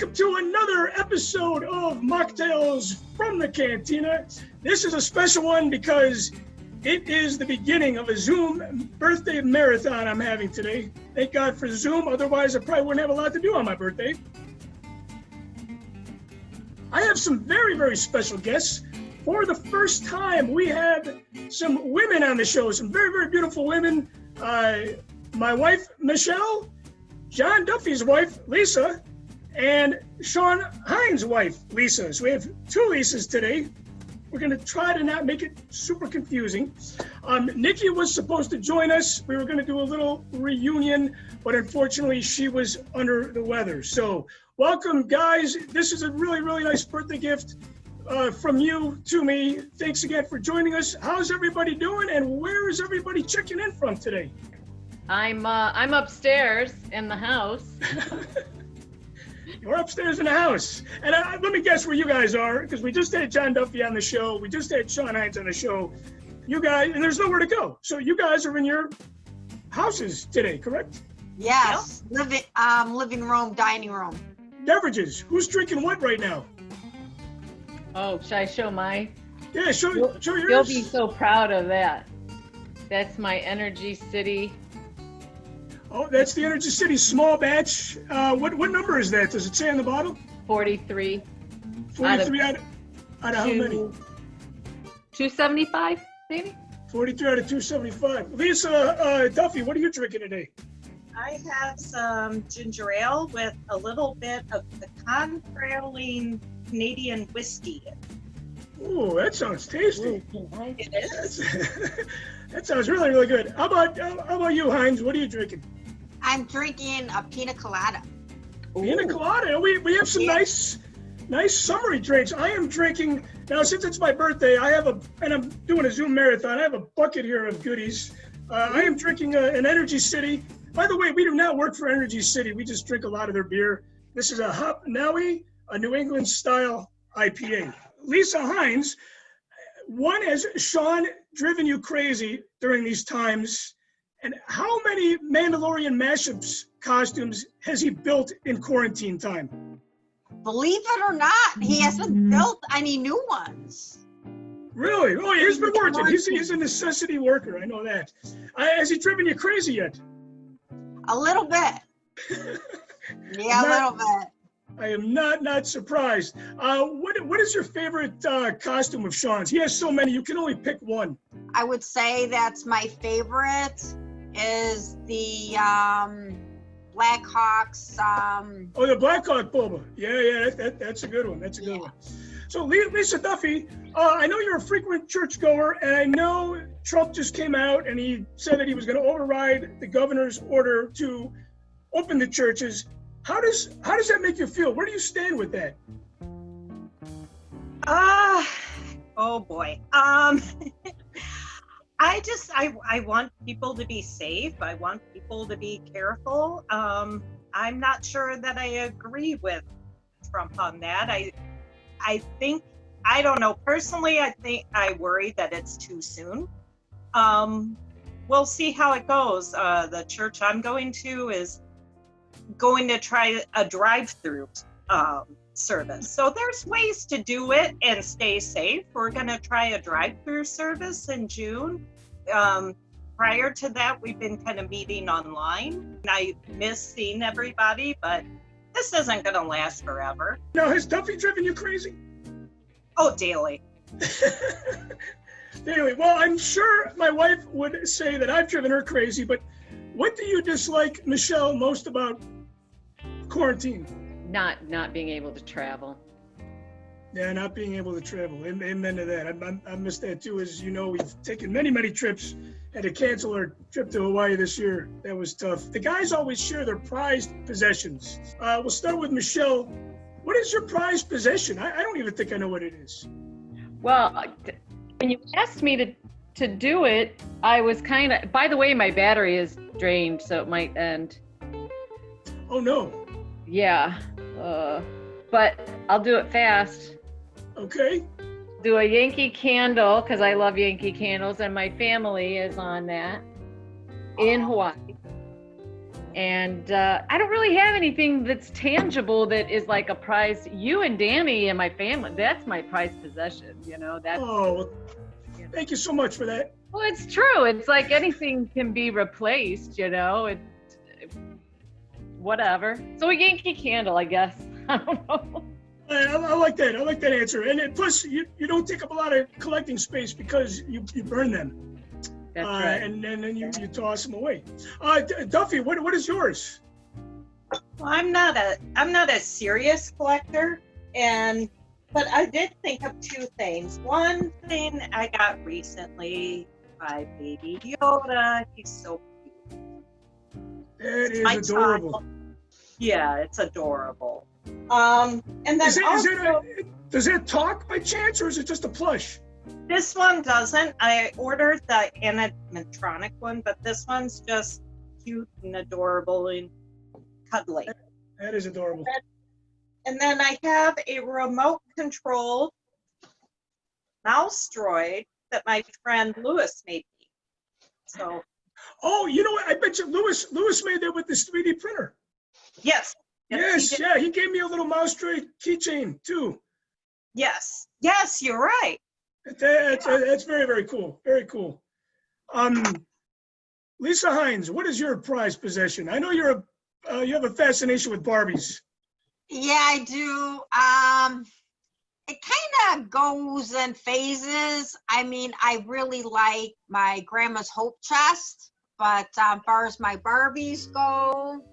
welcome to another episode of Machtails from the Cantina. This is a special one because it is the beginning of a Zoom birthday marathon I'm having today. Thank God for Zoom, otherwise I probably wouldn't have a lot to do on my birthday. I have some very, very special guests. For the first time, we have some women on the show, some very, very beautiful women. My wife, Michelle, John Duffy's wife, Lisa, and Sean Hynes' wife, Lisa. So we have two Lisas today. We're going to try to not make it super confusing. Nikki was supposed to join us. We were going to do a little reunion, but unfortunately she was under the weather. So welcome, guys. This is a really, really nice birthday gift from you to me. Thanks again for joining us. How's everybody doing, and where is everybody checking in from today? I'm upstairs in the house. You're upstairs in the house. And let me guess where you guys are, because we just had John Duffy on the show. We just had Sean Hynes on the show. You guys, and there's nowhere to go. So you guys are in your houses today, correct? Yes, living room, dining room. Beverages. Who's drinking what right now? Oh, should I show mine? Yeah, show yours. You'll be so proud of that. That's my Energy City. Oh, that's the Energy City small batch. What number is that? Does it say on the bottle? 43. 43 out of how many? 275, maybe? 43 out of 275. Lisa Duffy, what are you drinking today? I have some ginger ale with a little bit of pecan praline Canadian whiskey. Ooh, that sounds tasty. It is. That sounds really, really good. How about you, Hynes? What are you drinking? I'm drinking a pina colada. Pina colada. We have some nice summery drinks. I am drinking now, since it's my birthday. And I'm doing a Zoom marathon. I have a bucket here of goodies. I am drinking an Energy City. By the way, we do not work for Energy City. We just drink a lot of their beer. This is a Hop Nowie, a New England style IPA. Lisa Hynes, has Sean driven you crazy during these times? And how many Mandalorian mashups costumes has he built in quarantine time? Believe it or not, he hasn't built any new ones. Really? Oh, he's been working. He's a necessity worker. I know that. Has he driven you crazy yet? A little bit. Yeah, a little bit. I am not surprised. What is your favorite costume of Sean's? He has so many. You can only pick one. I would say that's my favorite is the Blackhawks. Oh, the Blackhawk Boba. Yeah, that's a good one. That's a good one. So Lisa Duffy, I know you're a frequent churchgoer, and I know Trump just came out and he said that he was going to override the governor's order to open the churches. How does that make you feel? Where do you stand with that? Oh boy. I want people to be safe. I want people to be careful. I'm not sure that I agree with Trump on that. I think, I don't know, personally, I worry that it's too soon. We'll see how it goes. The church I'm going to is going to try a drive-through service. So there's ways to do it and stay safe. We're going to try a drive-through service in June. Prior to that, we've been kind of meeting online. I miss seeing everybody, but this isn't going to last forever. Now, has Duffy driven you crazy? Oh, daily. Daily. Well, I'm sure my wife would say that I've driven her crazy, but what do you dislike, Michelle, most about quarantine? Not being able to travel. Yeah, not being able to travel. Amen to that. I missed that too. As you know, we've taken many trips. Had to cancel our trip to Hawaii this year. That was tough. The guys always share their prized possessions. We'll start with Michelle. What is your prized possession? I don't even think I know what it is. Well, when you asked me to do it, I was kind of, by the way, my battery is drained, so it might end. Oh no. Yeah, but I'll do it fast. Okay. Do a Yankee Candle, because I love Yankee Candles, and my family is on that in Hawaii. And I don't really have anything that's tangible that is like a prize. You and Danny and my family, that's my prized possession, you know. That's, Oh, thank you so much for that. well, it's true. It's like anything can be replaced, you know. Whatever. So a Yankee Candle, I guess. I don't know. I like that. I like that answer. And plus, you don't take up a lot of collecting space because you burn them. That's right. And then you toss them away. Duffy, what is yours? Well, I'm not a serious collector, but I did think of two things. One thing I got recently by Baby Yoda. He's so cute. That is adorable. Child. Yeah, it's adorable. And then does it talk by chance, or is it just a plush? This one doesn't. I ordered the animatronic one, but this one's just cute and adorable and cuddly. That is adorable. And then I have a remote control mouse droid that my friend Lewis made me. So. Oh, you know what? I bet you Lewis made that with this 3D printer. Yes. Yes, he gave me a little mouse droid keychain too. Yes, you're right. That's very, very cool. Very cool. Lisa Hynes, what is your prized possession? I know you have a fascination with Barbies. Yeah, I do. It kind of goes in phases. I mean, I really like my grandma's hope chest, but as far as my Barbies go,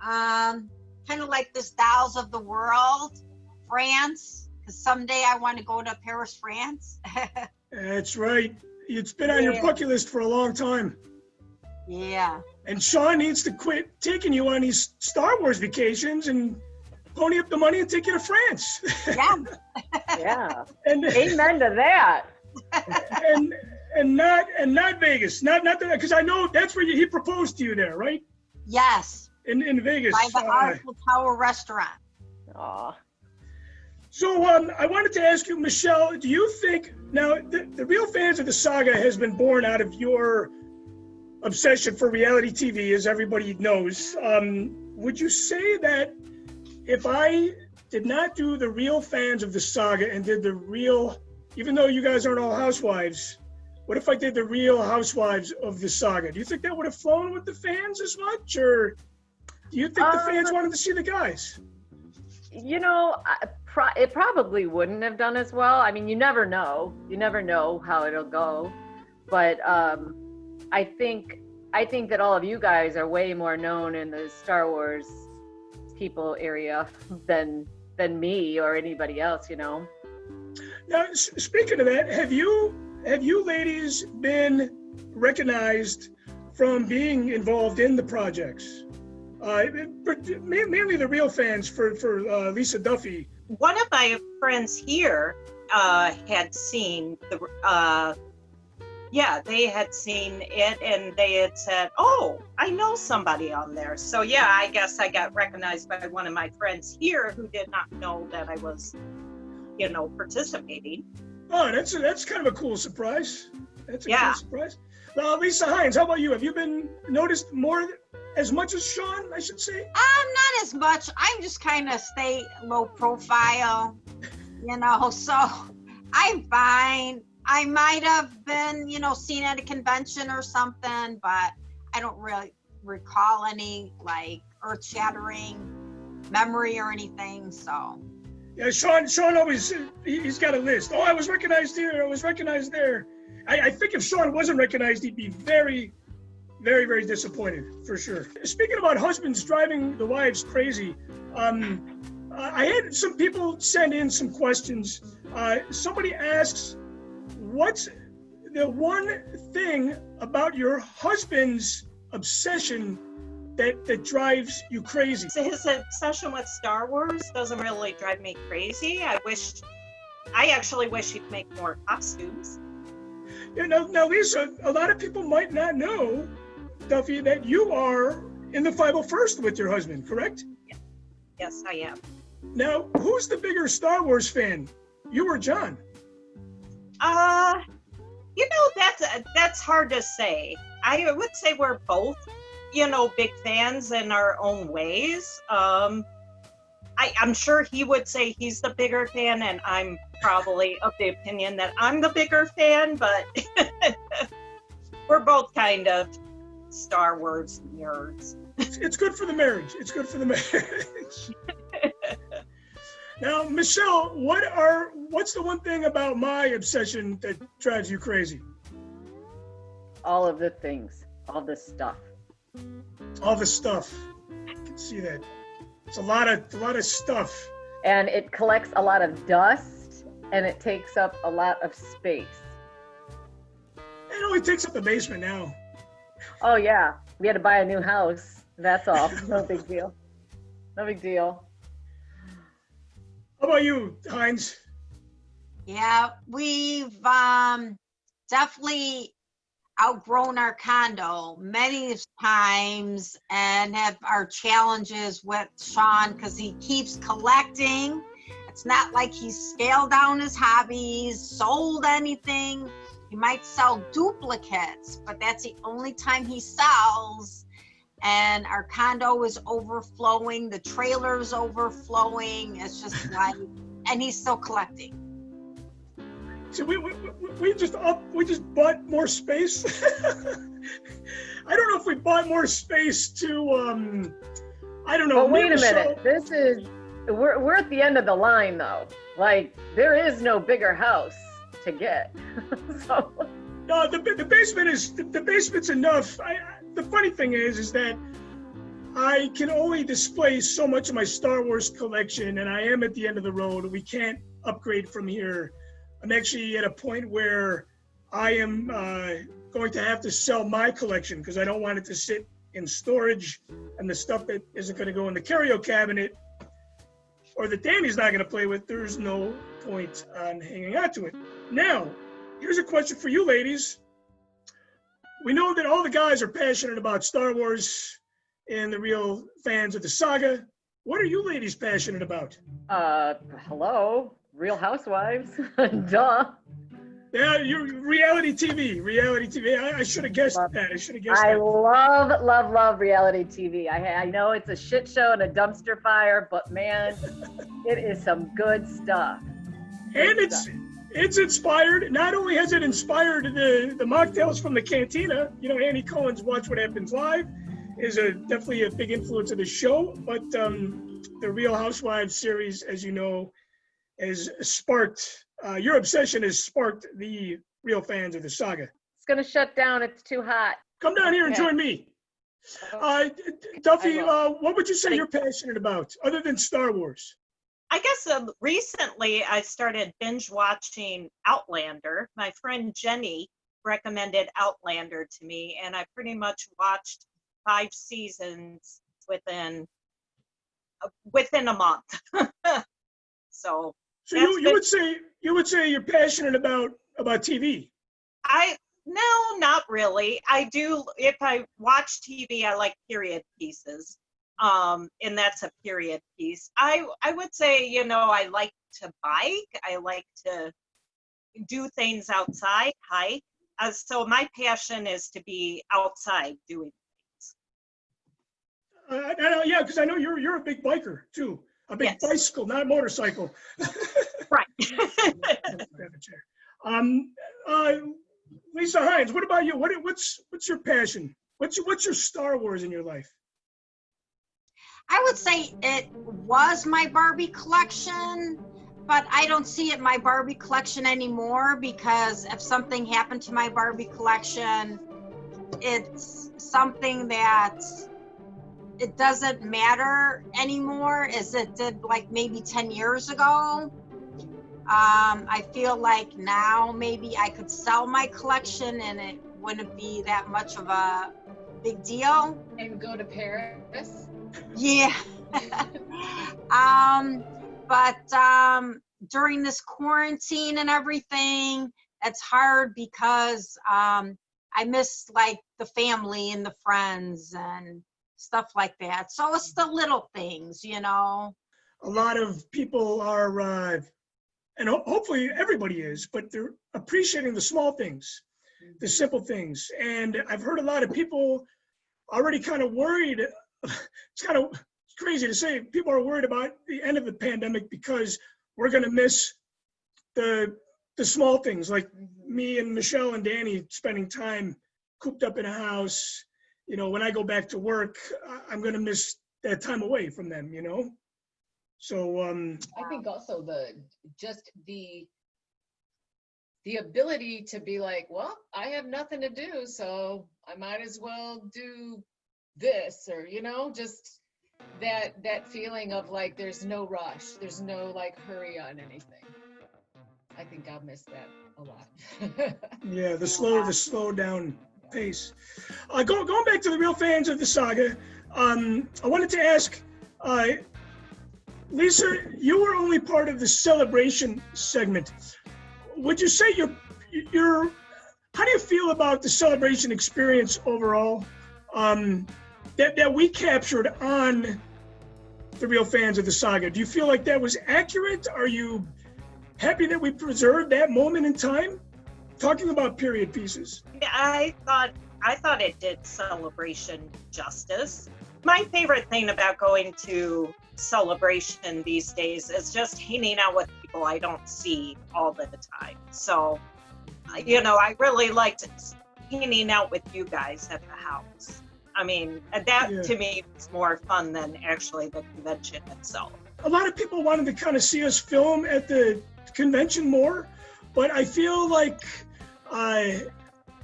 kind of like this Dolls of the World, France, because someday I want to go to Paris, France. That's right. It's been on your bucket list for a long time. Yeah. And Sean needs to quit taking you on these Star Wars vacations and pony up the money and take you to France. Yeah. Yeah. And amen to that. and not Vegas, not that, because I know that's where he proposed to you there, right? Yes. In Vegas. By the Eiffel Tower restaurant. Aw. So I wanted to ask you, Michelle, do you think, now the real fans of the saga has been born out of your obsession for reality TV, as everybody knows. Would you say that if I did not do the real fans of the saga and did the real, even though you guys aren't all housewives, what if I did the real housewives of the saga? Do you think that would have flown with the fans as much, or do you think the fans wanted to see the guys? You know, it probably wouldn't have done as well. I mean, you never know. You never know how it'll go. But I think that all of you guys are way more known in the Star Wars people area than me or anybody else, you know. Now, speaking of that, have you ladies been recognized from being involved in the projects? Mainly the real fans for Lisa Duffy. One of my friends here had seen they had seen it, and they had said, "Oh, I know somebody on there." So yeah, I guess I got recognized by one of my friends here who did not know that I was, participating. Oh, that's kind of a cool surprise. That's a cool surprise. Lisa Hynes, how about you? Have you been noticed as much as Sean, I should say? Not as much. I'm just kind of stay low profile, so I'm fine. I might have been, seen at a convention or something, but I don't really recall any like earth-shattering memory or anything, so. Yeah, Sean always, he's got a list. Oh, I was recognized here, I was recognized there. I think if Sean wasn't recognized, he'd be very, very, very disappointed, for sure. Speaking about husbands driving the wives crazy, I had some people send in some questions. Somebody asks, what's the one thing about your husband's obsession that drives you crazy? So his obsession with Star Wars doesn't really drive me crazy. I actually wish he'd make more costumes. Now, Lisa, a lot of people might not know, Duffy, that you are in the 501st with your husband, correct? Yes, I am. Now, who's the bigger Star Wars fan, you or John? That's hard to say. I would say we're both big fans in our own ways. I'm sure he would say he's the bigger fan, and I'm probably of the opinion that I'm the bigger fan, but we're both kind of Star Wars nerds. It's good for the marriage. It's good for the marriage. Now, Michelle, what's the one thing about my obsession that drives you crazy? All of the things, all the stuff. All the stuff. I can see that. It's a lot of stuff. And it collects a lot of dust, and it takes up a lot of space. It only takes up the basement now. Oh yeah, we had to buy a new house. That's all. No big deal. No big deal. How about you, Hynes? Yeah, we've definitely outgrown our condo many times and have our challenges with Sean because he keeps collecting. It's not like he's scaled down his hobbies, sold anything. He might sell duplicates, but that's the only time he sells. And our condo is overflowing, the trailer's overflowing. It's just like, and he's still collecting. So we just bought more space. I don't know if we bought more space to I don't know. But wait a minute. We're at the end of the line though. Like there is no bigger house to get. So no, the basement's enough. The funny thing is that I can only display so much of my Star Wars collection, and I am at the end of the road. We can't upgrade from here. I'm actually at a point where I am going to have to sell my collection because I don't want it to sit in storage, and the stuff that isn't going to go in the curio cabinet or that Danny's not going to play with, there's no point on hanging on to it. Now, here's a question for you ladies. We know that all the guys are passionate about Star Wars and the real fans of the saga. What are you ladies passionate about? Hello, Real Housewives, duh. Yeah, you're reality TV. I should have guessed that. I love reality TV. I know it's a shit show and a dumpster fire, but man, it is some good stuff. And it's inspired. Not only has it inspired the Machtails from the Cantina, Andy Cohen's Watch What Happens Live is definitely a big influence of the show, but the Real Housewives series, as you know, has sparked, your obsession has sparked the real fans of the saga. It's going to shut down. It's too hot. Come down here and join me. Duffy, what would you say you're passionate about other than Star Wars? I guess recently I started binge watching Outlander. My friend Jenny recommended Outlander to me, and I pretty much watched 5 seasons within a month. So you would say you're passionate about TV. No, not really. I do. If I watch TV, I like period pieces. And that's a period piece. I would say, I like to bike. I like to do things outside, hike. So my passion is to be outside doing things. Yeah, because I know you're a big biker too. A big bicycle, not a motorcycle. Right. Lisa Hynes, what about you? What's your passion? What's your Star Wars in your life? I would say it was my Barbie collection, but I don't see it in my Barbie collection anymore because if something happened to my Barbie collection, it's something that it doesn't matter anymore as it did like maybe 10 years ago. I feel like now maybe I could sell my collection and it wouldn't be that much of a big deal. And go to Paris. Yeah. But during this quarantine and everything, it's hard because I miss like the family and the friends and stuff like that. So it's the little things, A lot of people are, and hopefully everybody is, but they're appreciating the small things, the simple things. And I've heard a lot of people already kind of worried. It's kind of crazy to say. People are worried about the end of the pandemic because we're going to miss the small things, like me and Michelle and Danny spending time cooped up in a house. You know, when I go back to work, I'm going to miss that time away from them, you know? So, I think also the ability to be like, well, I have nothing to do, so I might as well do this, or, you know, just that feeling of like, there's no rush, there's no like hurry on anything. I think I'll miss that a lot. yeah, the slow down pace. Going back to the real fans of the saga, I wanted to ask, Lisa, you were only part of the celebration segment. Would you say you're how do you feel about the celebration experience overall, that we captured on the real fans of the saga? Do you feel like that was accurate? Are you happy that we preserved that moment in time? Talking about period pieces. I thought it did celebration justice. My favorite thing about going to celebration these days is just hanging out with people I don't see all the time. So, you know, I really liked hanging out with you guys at the house. I mean, that to me is more fun than actually the convention itself. A lot of people wanted to kind of see us film at the convention more, but I feel like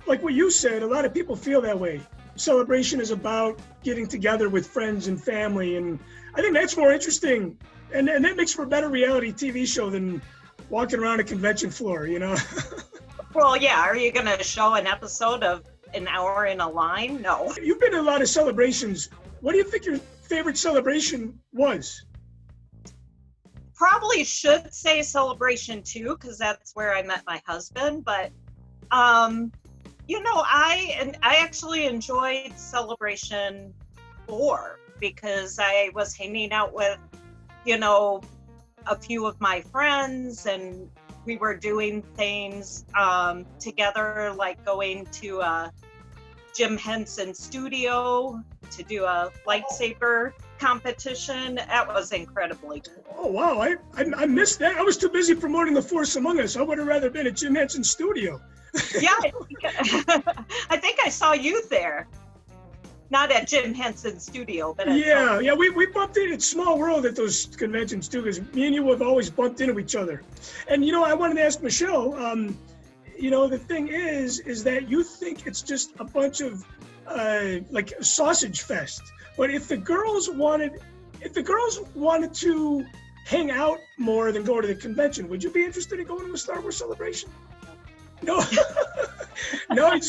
what you said, a lot of people feel that way. Celebration is about getting together with friends and family, and I think that's more interesting, and that makes for a better reality TV show than walking around a convention floor, you know? Well, yeah, are you going to show an episode of an hour in a line? No. You've been to a lot of celebrations. What do you think your favorite celebration was? Probably should say Celebration 2, because that's where I met my husband, but you know, I actually enjoyed Celebration 4 because I was hanging out with, you know, a few of my friends, and we were doing things together, like going to Jim Henson's studio to do a lightsaber competition. That was incredibly cool. Oh, wow. I missed that. I was too busy promoting The Force Among Us. I would have rather been at Jim Henson's studio. Yeah, I think I saw you there. Not at Jim Henson's studio, but at we bumped in. It's small world at those conventions too, because me and you have always bumped into each other. And you know, I wanted to ask Michelle. You know, the thing is that you think it's just a bunch of like a sausage fest. But if the girls wanted to hang out more than go to the convention, would you be interested in going to a Star Wars celebration? No, no, it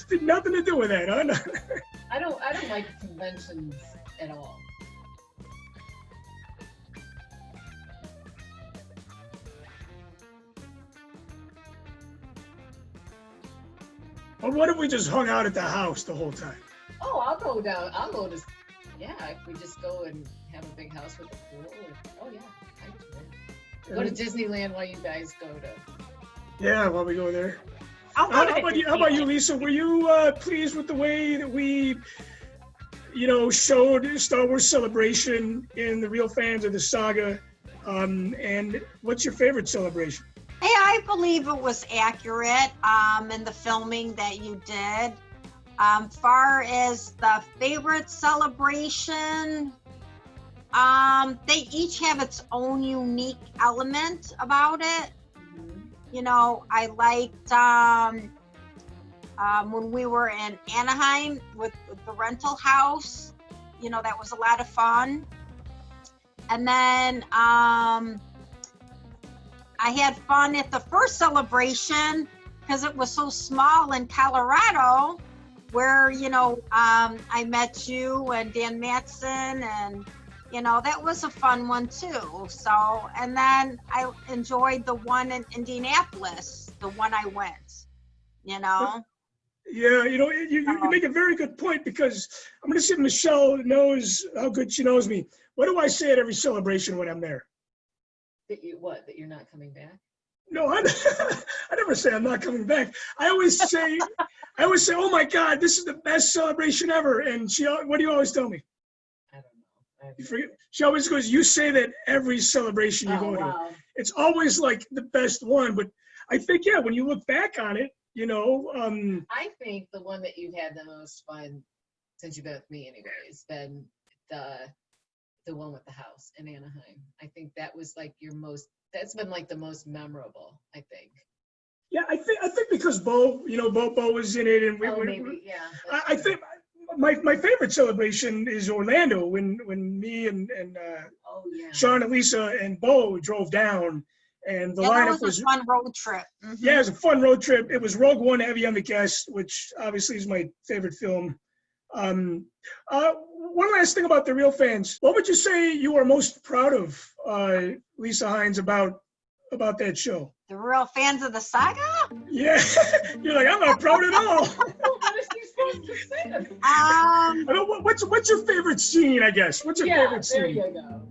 did nothing to do with that, huh? I don't like conventions at all. Well, what if we just hung out at the house the whole time? Oh, I'll go to, if we just go and have a big house with a pool. I do that. Go to Disneyland while you guys go to. Yeah, while we go there. How about you, Lisa? Were you pleased with the way that we, you know, showed Star Wars Celebration in the real fans of the saga? And what's your favorite celebration? Hey, I believe it was accurate in the filming that you did. Far as the favorite celebration, they each have its own unique element about it. You know, I liked when we were in Anaheim with the rental house. You know, that was a lot of fun. And then I had fun at the first celebration because it was so small in Colorado, where, you know, I met you and Dan Matson, and you know, that was a fun one too. So, and then I enjoyed the one in Indianapolis, the one I went, you know. Yeah, you know, you make a very good point, because I'm going to see if Michelle knows how good she knows me. What do I say at every celebration when I'm there? That you're not coming back? No, I never say I'm not coming back. I always say, oh my God, this is the best celebration ever. And what do you always tell me? I don't know. You forget. She always goes, you say that every celebration you go to. Wow. It's always like the best one. But I think, yeah, when you look back on it, I think the one that you've had the most fun since you've been with me anyway has been the one with the house in Anaheim. I think that was like that's been like the most memorable, I think. Yeah, I think because Bo was in it, and maybe, yeah. I think my favorite celebration is Orlando when me and Sean and Lisa and Bo drove down, and the lineup was a fun road trip. Mm-hmm. Yeah, it was a fun road trip. It was Rogue One, Heavy on the Guest, which obviously is my favorite film. One last thing about the Real Fans. What would you say you are most proud of, Lisa Hynes, about that show? The Real Fans of the Saga? Yeah, you're like, I'm not proud at all. What is he supposed to say? I don't, what's your favorite scene, I guess? What's your favorite scene? There you go.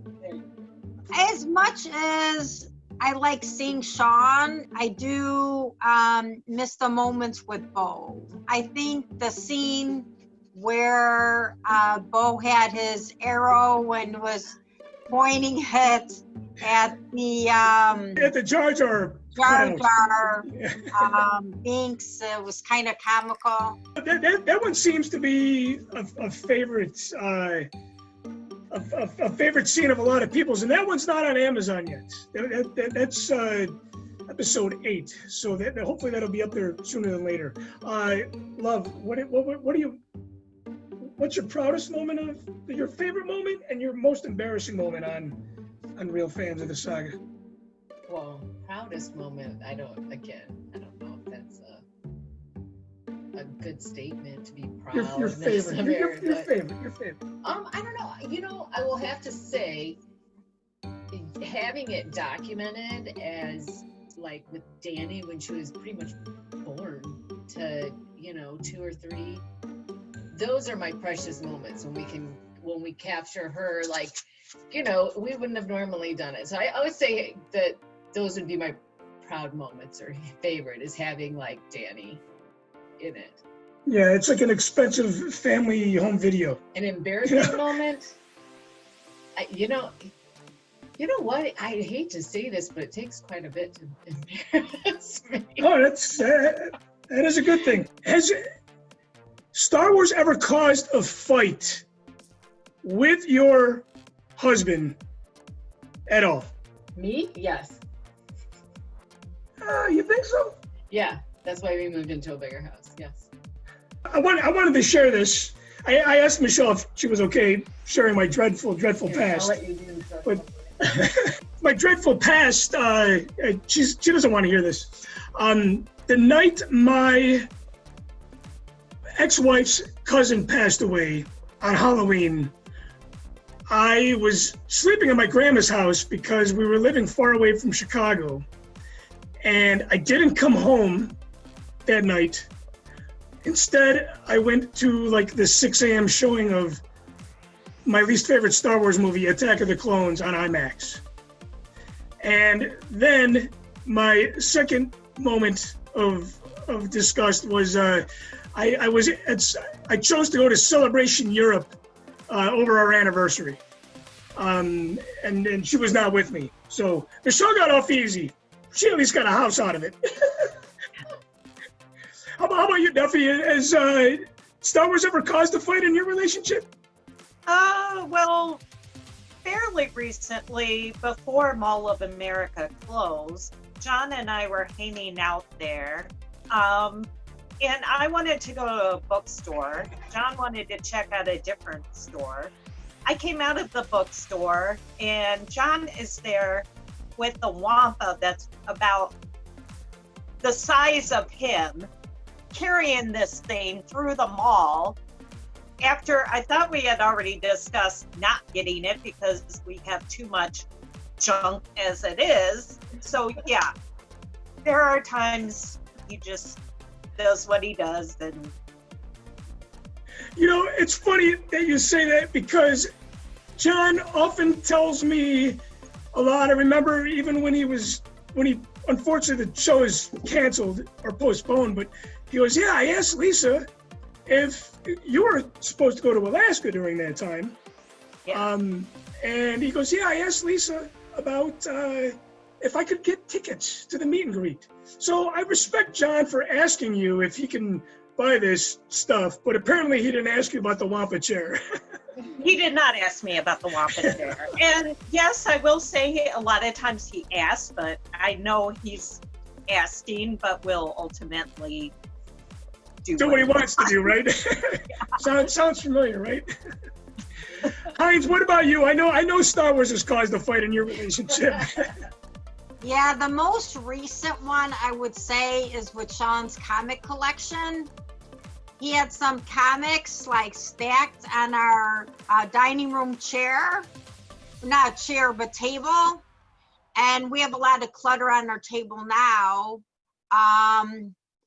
As much as I like seeing Sean, I do miss the moments with Bo. I think the scene where Bo had his arrow and was pointing it at the Jar Jar Binks, it was kind of comical. That one seems to be a favorite a favorite scene of a lot of people's, and that one's not on Amazon yet. That's episode 8, so hopefully that'll be up there sooner than later. Love, what's your proudest moment of your favorite moment and your most embarrassing moment on Real Fans of the Saga? Well, proudest moment, I don't know if that's a good statement to be proud. Your favorite. Your favorite. I don't know. I will have to say, having it documented as like with Danny when she was pretty much born to 2 or 3. Those are my precious moments when we capture her, like, we wouldn't have normally done it. So I would say that those would be my proud moments or favorite, is having like Danny in it. Yeah, it's like an expensive family home video. An embarrassing moment. You know what? I hate to say this, but it takes quite a bit to embarrass me. Oh, that is a good thing. Has Star Wars ever caused a fight with your husband at all? Me? Yes. You think so? Yeah, that's why we moved into a bigger house. Yes. I wanted to share this. I asked Michelle if she was okay sharing my dreadful past. I'll let you do so. But my dreadful past, she doesn't want to hear this. The night my ex-wife's cousin passed away on Halloween, I was sleeping at my grandma's house because we were living far away from Chicago. And I didn't come home that night. Instead, I went to like the 6 a.m. showing of my least favorite Star Wars movie, Attack of the Clones, on IMAX. And then my second moment of disgust was I chose to go to Celebration Europe over our anniversary. And she was not with me. So the show got off easy. She at least got a house out of it. How about you, Duffy? Has Star Wars ever caused a fight in your relationship? Well, fairly recently, before Mall of America closed, John and I were hanging out there. And I wanted to go to a bookstore. John wanted to check out a different store. I came out of the bookstore, and John is there with the wampa that's about the size of him, carrying this thing through the mall. After I thought we had already discussed not getting it because we have too much junk as it is. So yeah, there are times he just does what he does. And it's funny that you say that because John often tells me a lot. I remember even when he was unfortunately the show is canceled or postponed, but he goes, yeah, I asked Lisa if you were supposed to go to Alaska during that time. Yeah. And he goes, yeah, I asked Lisa about if I could get tickets to the meet and greet. So I respect John for asking you if he can buy this stuff, but apparently he didn't ask you about the Wampa chair. He did not ask me about the Wampa chair. And yes, I will say a lot of times he asks, but I know he's asking, but will ultimately do what he wants to do, right? Sounds familiar, right? Hynes, what about you? I know Star Wars has caused a fight in your relationship. Yeah, the most recent one I would say is with Sean's comic collection. He had some comics like stacked on our dining room chair, not chair, but table. And we have a lot of clutter on our table now.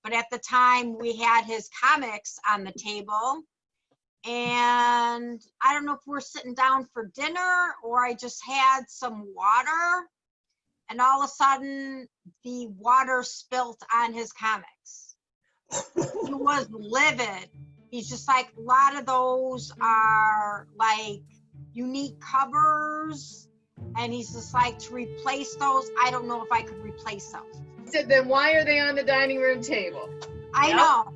But at the time we had his comics on the table. And I don't know if we're sitting down for dinner or I just had some water. And all of a sudden the water spilt on his comics. He was livid. He's just like, a lot of those are like unique covers. And he's just like, to replace those, I don't know if I could replace those. So then why are they on the dining room table? I know.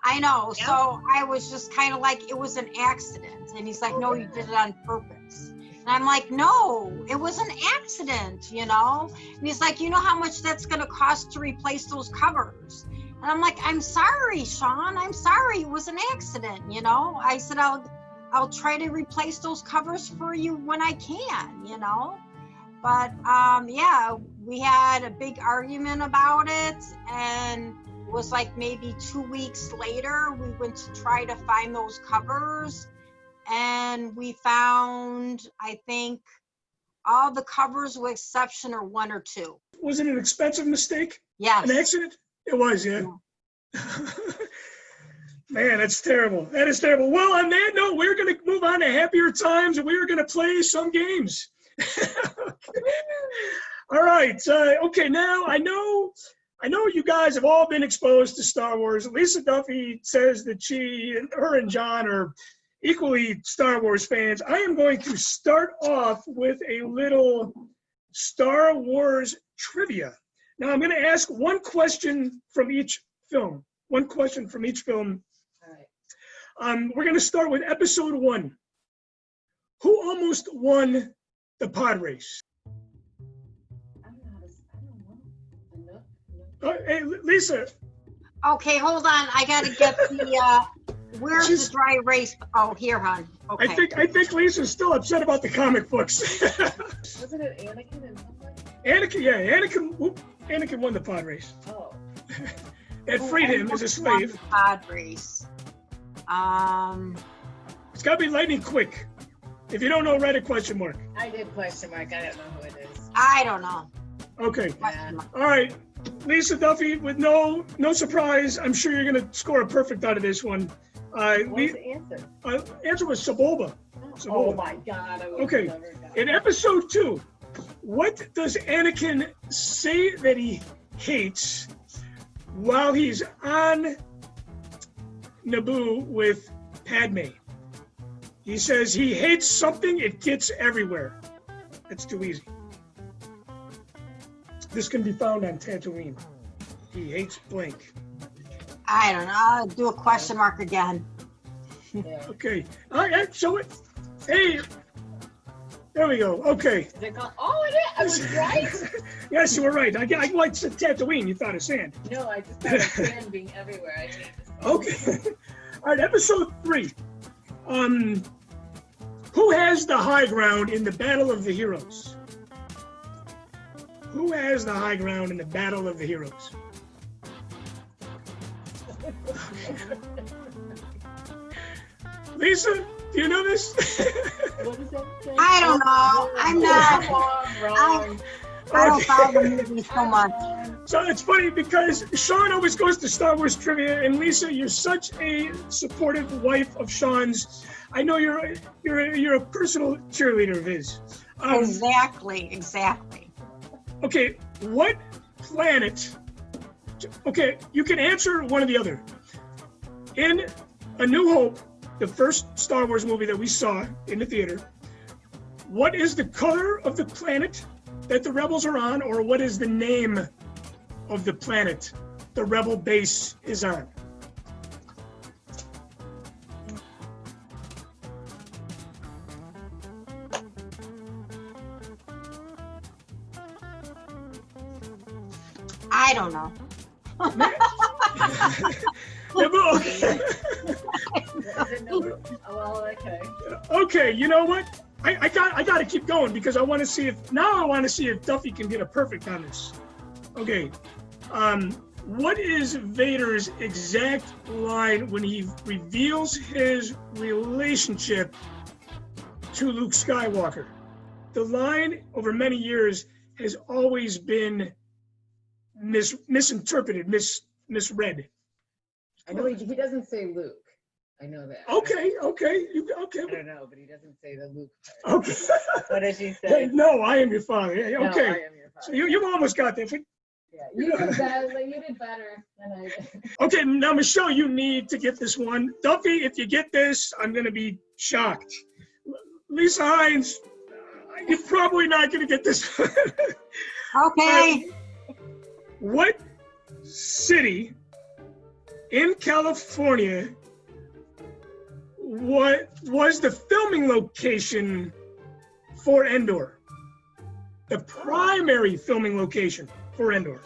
Yep. So I was just kind of like, it was an accident. And he's like, no, you did it on purpose. And I'm like, no, it was an accident, you know? And he's like, you know how much that's going to cost to replace those covers? And I'm like, I'm sorry, Sean. I'm sorry. It was an accident, you know? I said, I'll try to replace those covers for you when I can, you know? But yeah, we had a big argument about it. And it was like maybe 2 weeks later, we went to try to find those covers. And we found, I think, all the covers with exception of one or two. Was it an expensive mistake? Yes. An accident? It was, yeah. Man, that's terrible. That is terrible. Well, on that note, we're going to move on to happier times, and we're going to play some games. All right. Okay, now I know you guys have all been exposed to Star Wars. Lisa Duffy says that her and John are equally Star Wars fans. I am going to start off with a little Star Wars trivia. Now I'm going to ask one question from each film. One question from each film. All right. We're going to start with episode 1. Who almost won the pod race? I don't know. Hey, Lisa. Okay, hold on. I got to get the, where's the dry erase? Oh, here, hon. Okay. I think Lisa's still upset about the comic books. Wasn't it Anakin and something? Anakin won the pod race. Oh. It freed him as a slave. Pod race. It's got to be lightning quick. If you don't know, write a question mark. I did question mark. I don't know who it is. I don't know. Okay. Yeah. All right. Lisa Duffy, with no surprise, I'm sure you're going to score a perfect out of this one. What was the answer? Answer was Sebulba. Oh my God. I Okay. Never got In episode 2, what does Anakin say that he hates while he's on Naboo with Padme? He says he hates something, it gets everywhere. That's too easy. This can be found on Tatooine. He hates blank. I don't know. I'll do a question mark again. Yeah. Okay. All right, show it. Hey. There we go. Okay. Is it called? Oh, it is. I was right. Yes, you were right. I liked Tatooine. You thought of sand. No, I just thought of sand being everywhere. I hate this. Okay. All right, episode 3. Who has the high ground in the Battle of the Heroes? Who has the high ground in the Battle of the Heroes? Lisa, do you know this? What is that thing? I don't know. I'm not. Wrong. I don't follow the movie so much. So it's funny because Sean always goes to Star Wars trivia, and Lisa, you're such a supportive wife of Sean's. I know you're a personal cheerleader of his. Exactly. Okay, What planet? Okay, you can answer one or the other. In A New Hope, the first Star Wars movie that we saw in the theater, what is the color of the planet that the rebels are on, or what is the name of the planet the rebel base is on? I don't know. Well, okay. Okay, you know what? I got to keep going because I want to see if Duffy can get a perfect on this. Okay, what is Vader's exact line when he reveals his relationship to Luke Skywalker? The line over many years has always been misinterpreted, misread. I know he doesn't say Luke. I know that. Okay. I don't know, but he doesn't say the Luke part. Okay. What does he say? Hey, no, I am your father. Hey, No, okay. I am your father. So you almost got there. Yeah, you did better. You did better than I did. Okay, now Michelle, you need to get this one. Duffy, if you get this, I'm gonna be shocked. Lisa Hynes, you're probably not gonna get this one. Okay. What city in California was the filming location for Endor? The primary filming location for Endor.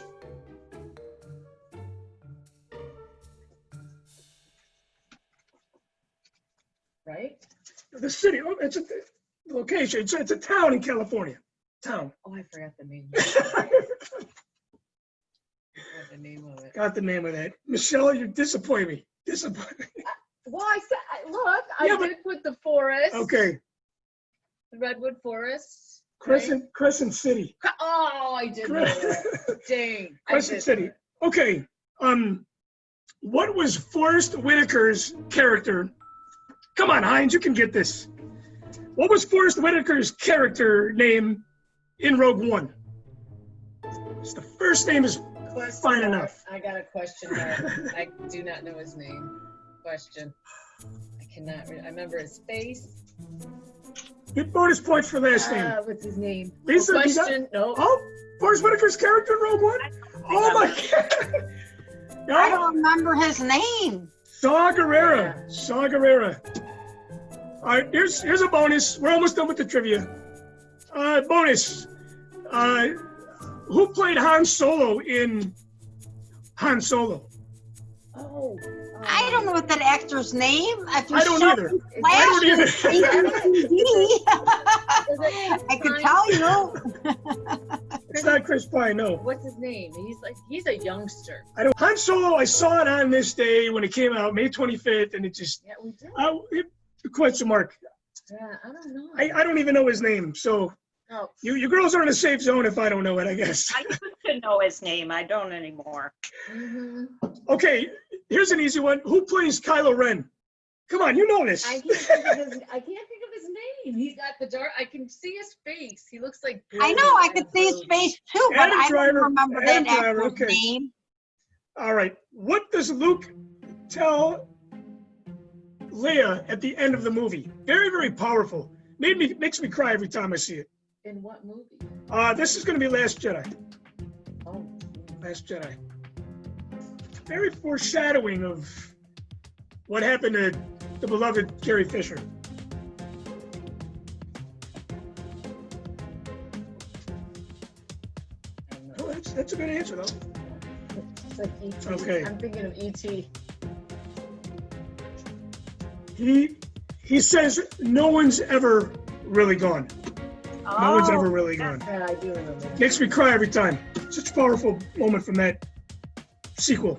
Right? The city. Oh, it's a location. It's a town in California. Town. Oh, I forgot the name. The name of it. Got the name of that. Michelle, you disappoint me. Well, I said, look, Yeah, I did put the forest. Okay. The Redwood Forest. Crescent City. Oh, I did know that. Dang. Crescent City. Okay. What was Forrest Whitaker's character? Come on, Hynes, you can get this. What was Forrest Whitaker's character name in Rogue One? It's the first name is fine enough. I got a question mark. I do not know his name. Question. I cannot. I remember his face. Get bonus points for last name. What's his name? Lisa, no you got- question. No. Oh, Forrest Whitaker's character in Rogue One? Oh my God. I don't remember his name. Saw Gerrera. Saw Gerrera. All right, here's a bonus. We're almost done with the trivia. Bonus. Who played Han Solo in Han Solo? Oh. I don't know what that actor's name. If you I don't show either. me I don't either. flashes, I could tell you. It's not Chris Pine, no. What's his name? He's a youngster. Han Solo, I saw it on this day when it came out, May 25th, and it just, Yeah, we did. question mark. Yeah, I don't know. I don't even know his name, so Oh. you girls are in a safe zone if I don't know it, I guess. I used to know his name. I don't anymore. Mm-hmm. Okay, here's an easy one. Who plays Kylo Ren? Come on, you know this. I can't think of his name. He's got the dark. I can see his face. He looks like. I know, I could see his face too, but Adam I Driver. don't remember Adam that Driver, actor's okay. name. All right, what does Luke tell Leia at the end of the movie? Very, very powerful. Makes me cry every time I see it. In what movie? This is going to be Last Jedi. Oh. Last Jedi. Very foreshadowing of what happened to the beloved Carrie Fisher. I don't know. Oh, that's a good answer, though. It's like E.T. Okay. I'm thinking of E.T. He says no one's ever really gone. No one's ever really gone. Yeah, I do remember that. Makes me cry every time. Such a powerful moment from that sequel.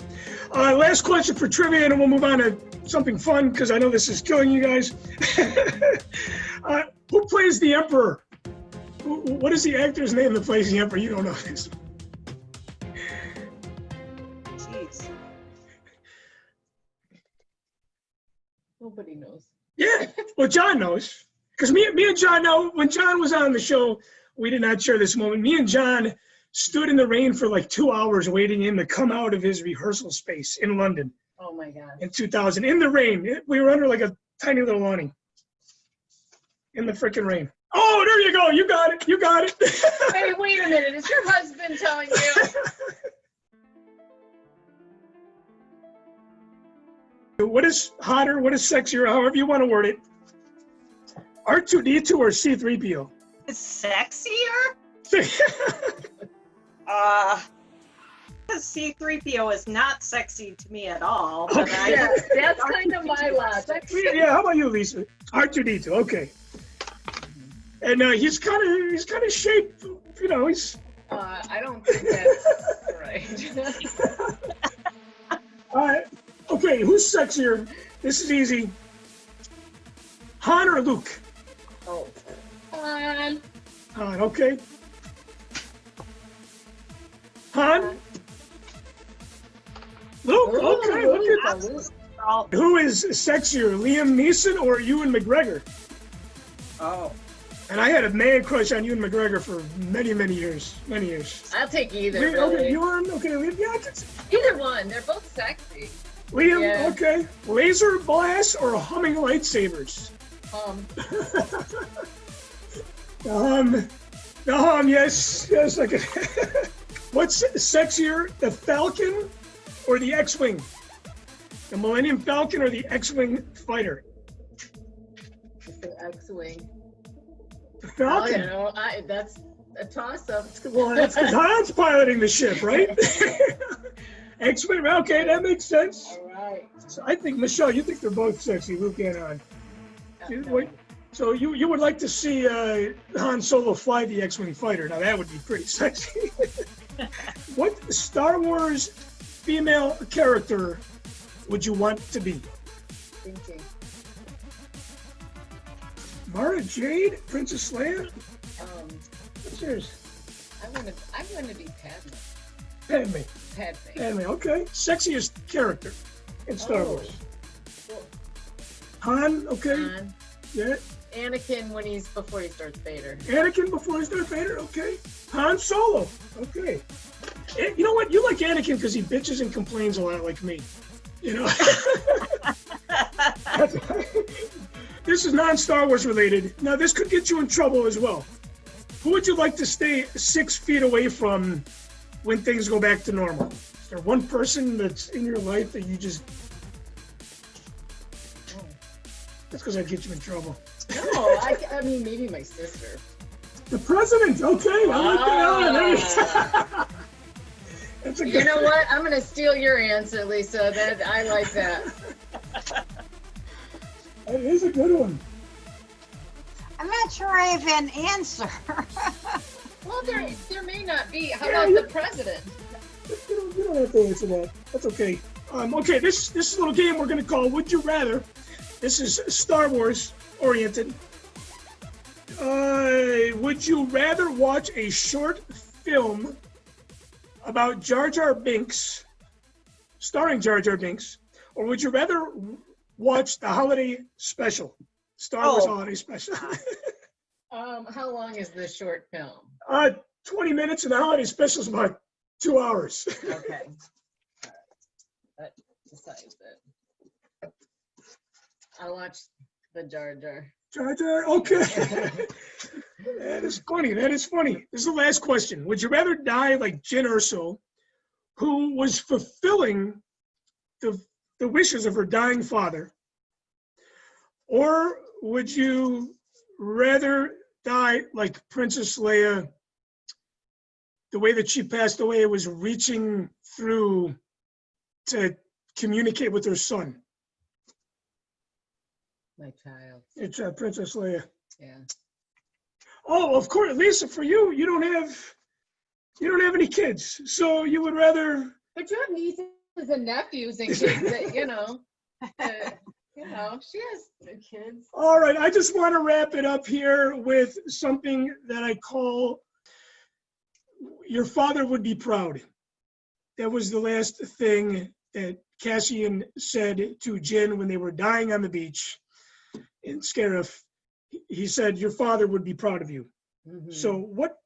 Last question for trivia, and then we'll move on to something fun because I know this is killing you guys. Who plays the Emperor? What is the actor's name that plays the Emperor? You don't know this. Jeez. Nobody knows. Yeah, well, John knows. Because me and John know, when John was on the show, we did not share this moment. Me and John stood in the rain for like 2 hours waiting him to come out of his rehearsal space in London Oh my God. in 2000. In the rain. We were under like a tiny little awning. In the freaking rain. Oh, there you go. You got it. You got it. Hey, wait a minute. Is your husband telling you? What is hotter? What is sexier? However you want to word it. R2D2 or C3PO? Sexier? C3PO is not sexy to me at all. But Okay. Yeah, that's kind of my logic. Yeah, how about you, Lisa? R2D2, okay. And he's kind of shaped, you know, he's... I don't think that's right. All right, okay, who's sexier? This is easy. Han or Luke? Oh. Han. Han, okay. Han? Luke, okay, look at that. Who is sexier, Liam Neeson or Ewan McGregor? Oh. And I had a man crush on Ewan McGregor for many, many years. Many years. I'll take either. Okay, Really. Ewan, okay, Liam, yeah, Either one. They're both sexy. Liam, Yeah. okay. Laser blasts or humming lightsabers? Yes, I can. What's sexier, the Falcon or the X-Wing? The Millennium Falcon or the X-Wing fighter? It's the X-Wing. The Oh, Falcon. you know, that's a toss-up. Well, that's because Han's piloting the ship, right? X-Wing, okay, that makes sense. All right. So I think, Michelle, you think they're both sexy, Luke and Han. Wait, so you would like to see Han Solo fly the X-Wing fighter. Now that would be pretty sexy. What Star Wars female character would you want to be? Thinking. Mara Jade, Princess Leia? What's yours? I'm gonna be Padme. Padme. Padme. Okay. Sexiest character in Star Oh. Wars. Han, okay. Han. Yeah. Anakin before he starts Vader. Anakin before he starts Vader, okay. Han Solo, okay. You know what? You like Anakin because he bitches and complains a lot like me. You know? This is non-Star Wars related. Now, this could get you in trouble as well. Who would you like to stay 6 feet away from when things go back to normal? Is there one person that's in your life that you just... That's because I'd get you in trouble. No, I mean maybe my sister. The president, okay. I like that. That's a good... You know what? I'm gonna steal your answer, Lisa. I like that. That is a good one. I'm not sure I have an answer. Well, there may not be. How Yeah, about you- the president? You don't have to answer that. That's okay. Okay, this is a little game we're going to call Would You Rather. This is Star Wars oriented. Would you rather watch a short film about Jar Jar Binks, starring Jar Jar Binks, or would you rather watch the holiday special, Star Wars holiday special? How long is this short film? 20 minutes, and the holiday special is about 2 hours. Okay. That decides it. I'll watch the Jar Jar. Jar Jar, okay. That is funny. That is funny. This is the last question. Would you rather die like Jyn Erso, who was fulfilling the wishes of her dying father, or would you rather die like Princess Leia? The way that she passed away was reaching through to communicate with her son. My child. It's Princess Leia. Yeah. Oh, of course, Lisa. For you, you don't have any kids, so you would rather. But you have nieces and nephews and kids that she has the kids. All right, I just want to wrap it up here with something that I call your father would be proud. That was the last thing that Cassian said to Jyn when they were dying on the beach in Scarif. He said, your father would be proud of you. Mm-hmm. So what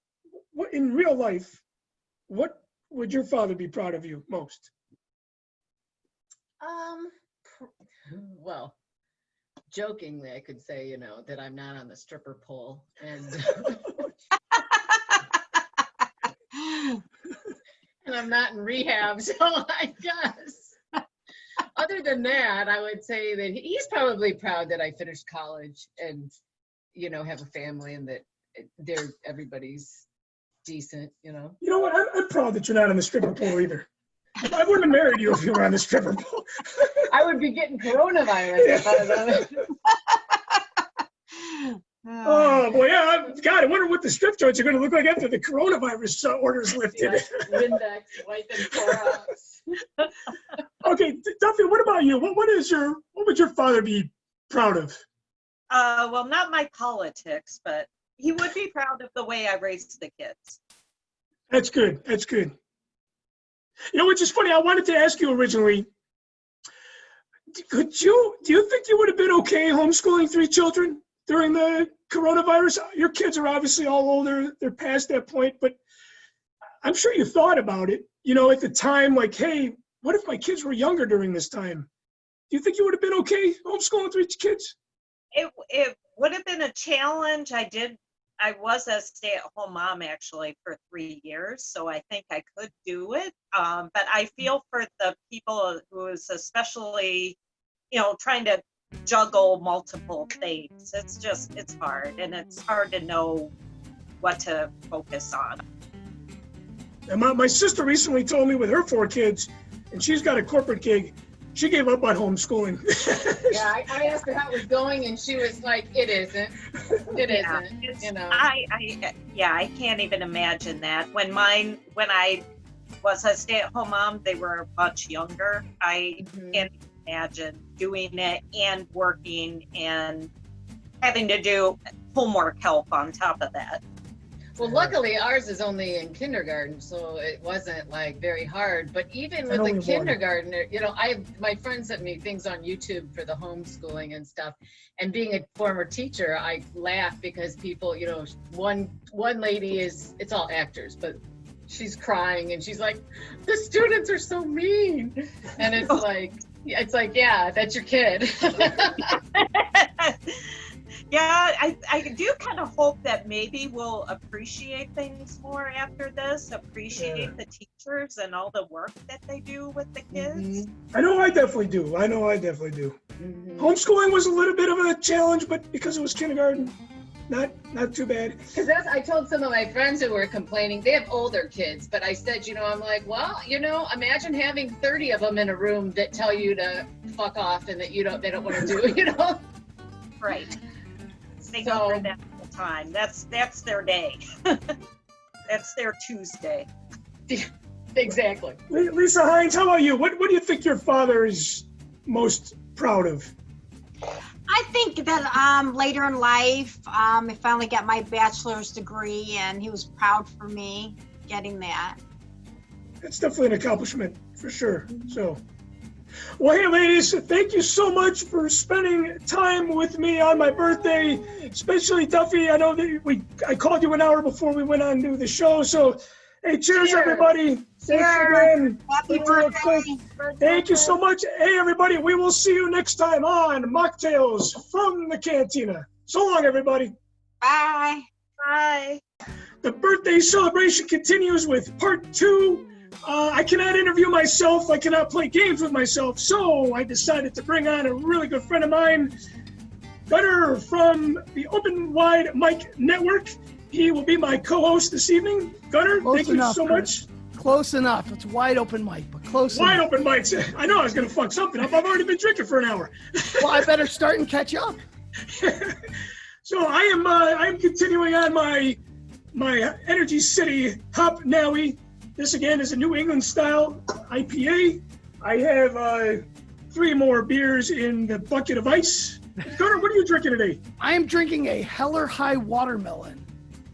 in real life what would your father be proud of you most? Well, jokingly, I could say, you know, that I'm not on the stripper pole and and I'm not in rehab. So I guess other than that, I would say that he's probably proud that I finished college and, you know, have a family and that everybody's decent, you know. You know what? I'm proud that you're not on the stripper pole either. I wouldn't have married you if you were on the stripper pole. I would be getting coronavirus if I was on it. Oh boy, yeah, God, I wonder what the strip joints are going to look like after the coronavirus orders lifted. Yeah, Windex, wiping Clorox. Okay, Duffy, what about you? What would your father be proud of? Well, not my politics, but he would be proud of the way I raised the kids. That's good. That's good. You know, which is funny. I wanted to ask you originally. Do you think you would have been okay homeschooling 3 children during the coronavirus? Your kids are obviously all older. They're past that point, but I'm sure you thought about it, you know, at the time, like, hey, what if my kids were younger during this time? Do you think you would have been okay homeschooling 3 kids? It would have been a challenge. I was a stay-at-home mom actually for 3 years, so I think I could do it. But I feel for the people who is especially, you know, trying to juggle multiple things. It's hard, and it's hard to know what to focus on. And my sister recently told me with her 4 kids, and she's got a corporate gig, she gave up on homeschooling. Yeah, I asked her how it was going, and she was like, "It isn't. It isn't." You know. I can't even imagine that. When I was a stay-at-home mom, they were much younger. I can't imagine doing it and working and having to do homework help on top of that. Well, luckily ours is only in kindergarten, so it wasn't like very hard. But even with the kindergartner, you know, my friend sent me things on YouTube for the homeschooling and stuff. And being a former teacher, I laugh because people, you know, one lady it's all actors, but she's crying and she's like, the students are so mean. And it's like, yeah, that's your kid. Yeah, I do kind of hope that maybe we'll appreciate things more after this, appreciate the teachers and all the work that they do with the kids. I know I definitely do. Homeschooling was a little bit of a challenge, but because it was kindergarten, not too bad. Because I told some of my friends who were complaining, they have older kids, but I said, you know, I'm like, well, you know, imagine having 30 of them in a room that tell you to fuck off and that they don't want to do, you know? Right. They go for that all the time. That's their day. That's their Tuesday. Exactly. Lisa Hynes, how about you? What do you think your father is most proud of? I think that later in life, I finally got my bachelor's degree, and he was proud for me getting that. That's definitely an accomplishment for sure. So, well, hey, ladies, thank you so much for spending time with me on my birthday, especially Duffy. I know that I called you an hour before we went on to the show. So, hey, cheers. Everybody. Thanks again. Happy birthday. Thank you so much. Hey, everybody, we will see you next time on Machtails from the Cantina. So long, everybody. Bye. Bye. The birthday celebration continues with part 2. I cannot interview myself. I cannot play games with myself. So I decided to bring on a really good friend of mine, Gunnar from the Open Wide Mic Network. He will be my co-host this evening. Gunnar, thank you so much. Close enough. It's wide open mic, but close enough. Wide open mics. I know I was going to fuck something up. I've already been drinking for an hour. Well, I better start and catch up. So I am continuing on my Energy City Hop Nowie. This again is a New England style IPA. I have 3 more beers in the bucket of ice. Gunnar, what are you drinking today? I am drinking a Heller High Watermelon.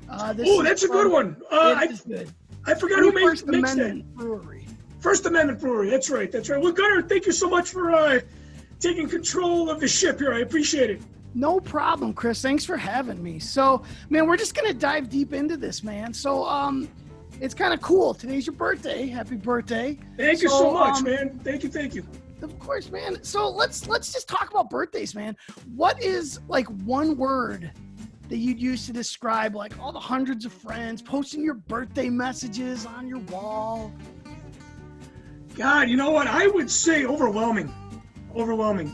That's a good one. It is good. I forgot who makes First Amendment Brewery. First Amendment Brewery. That's right. Well, Gunnar, thank you so much for taking control of the ship here. I appreciate it. No problem, Chris. Thanks for having me. So, man, we're just going to dive deep into this, man. So, it's kind of cool. Today's your birthday. Happy birthday. Thank you so much, man. Thank you. Of course, man. So let's just talk about birthdays, man. What is like one word that you'd use to describe like all the hundreds of friends posting your birthday messages on your wall? God, you know what? I would say overwhelming.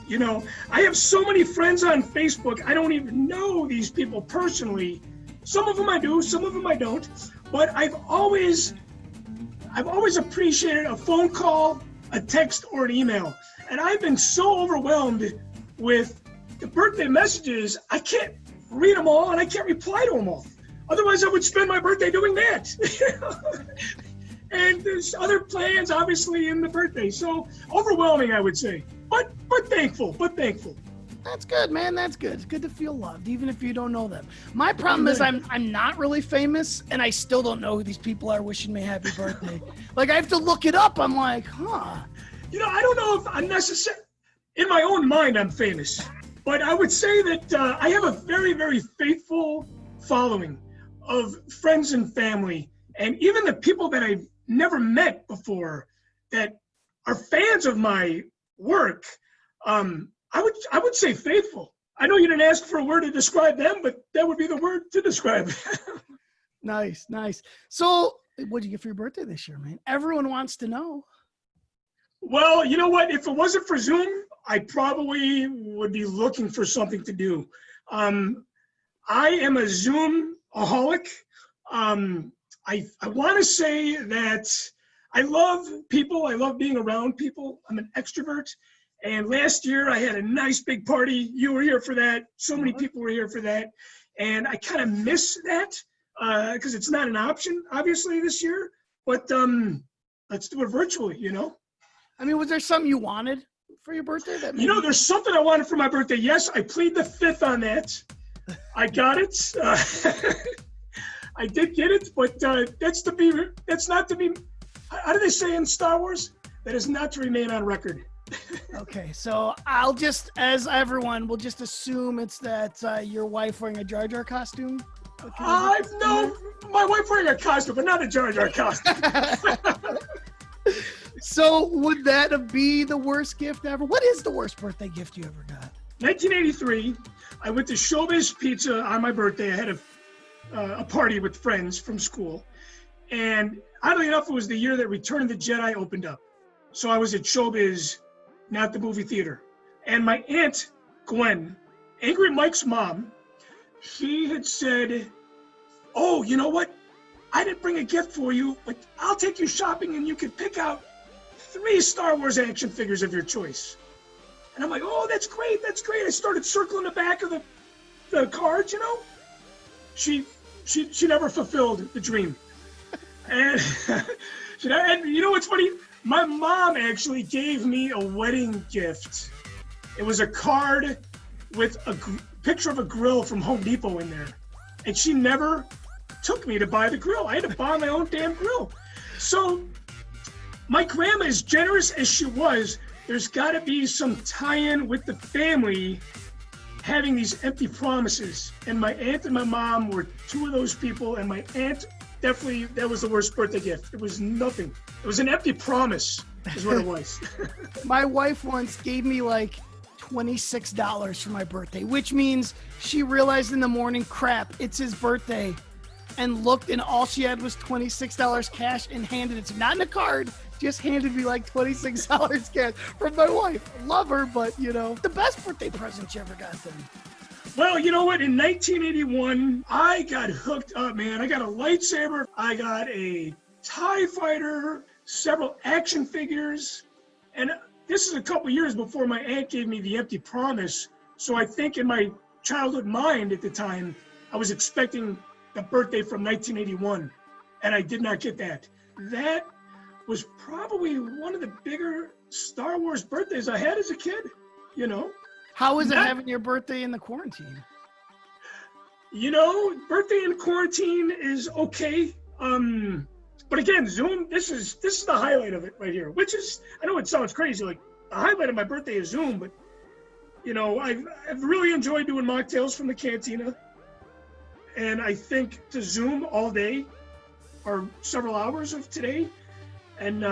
You know, I have so many friends on Facebook. I don't even know these people personally. Some of them I do, some of them I don't. But I've always appreciated a phone call, a text, or an email. And I've been so overwhelmed with the birthday messages, I can't read them all and I can't reply to them all. Otherwise, I would spend my birthday doing that. And there's other plans, obviously, in the birthday. So overwhelming, I would say. But thankful. That's good, man. That's good. It's good to feel loved, even if you don't know them. My problem is I'm not really famous, and I still don't know who these people are wishing me happy birthday. Like, I have to look it up. I'm like, huh. You know, I don't know if I'm necessarily, in my own mind, I'm famous. But I would say that I have a very, very faithful following of friends and family, and even the people that I've never met before that are fans of my work. I would say faithful. I know you didn't ask for a word to describe them, but that would be the word to describe. Nice. So, what did you get for your birthday this year, man? Everyone wants to know. Well, you know what? If it wasn't for Zoom, I probably would be looking for something to do. I am a Zoom-aholic. I want to say that I love people. I love being around people. I'm an extrovert. And last year I had a nice big party. You were here for that. So many people were here for that. And I kind of miss that because it's not an option, obviously, this year. But let's do it virtually, you know? I mean, was there something you wanted for your birthday? That You know, there's something I wanted for my birthday. Yes, I plead the fifth on that. I got it. I did get it, but that's not to be, how do they say in Star Wars? That is not to remain on record. Okay, so I'll just, as everyone, we'll just assume it's that your wife wearing a Jar Jar costume. Okay. No, my wife wearing a costume, but not a Jar Jar costume. So would that be the worst gift ever? What is the worst birthday gift you ever got? 1983, I went to Showbiz Pizza on my birthday. I had a party with friends from school. And oddly enough, it was the year that Return of the Jedi opened up. So I was at Showbiz, not the movie theater. And my aunt, Gwen, Angry Mike's mom, she had said, oh, you know what? I didn't bring a gift for you, but I'll take you shopping and you can pick out 3 Star Wars action figures of your choice. And I'm like, oh, that's great. I started circling the back of the cards, you know? She never fulfilled the dream. And, and you know what's funny? My mom actually gave me a wedding gift. It was a card with a picture of a grill from Home Depot in there. And she never took me to buy the grill. I had to buy my own damn grill. So my grandma, as generous as she was, there's got to be some tie-in with the family having these empty promises. And my aunt and my mom were 2 of those people. And my aunt, definitely, that was the worst birthday gift. It was nothing. It was an empty promise is what it was. My wife once gave me like $26 for my birthday, which means she realized in the morning, crap, it's his birthday, and looked, and all she had was $26 cash and handed it to me. Not in a card, just handed me like $26 cash from my wife. Love her, but you know, the best birthday present you ever got then. Well, you know what? In 1981, I got hooked up, man. I got a lightsaber. I got a TIE fighter, several action figures. And this is a couple years before my aunt gave me the empty promise. So I think in my childhood mind at the time, I was expecting the birthday from 1981. And I did not get that. That was probably one of the bigger Star Wars birthdays I had as a kid, you know? How was it having your birthday in the quarantine? You know, birthday in quarantine is okay. But again, Zoom, this is the highlight of it right here, which is, I know it sounds crazy, like the highlight of my birthday is Zoom, but you know, I've really enjoyed doing Machtails from the Cantina. And I think to Zoom all day or several hours of today, and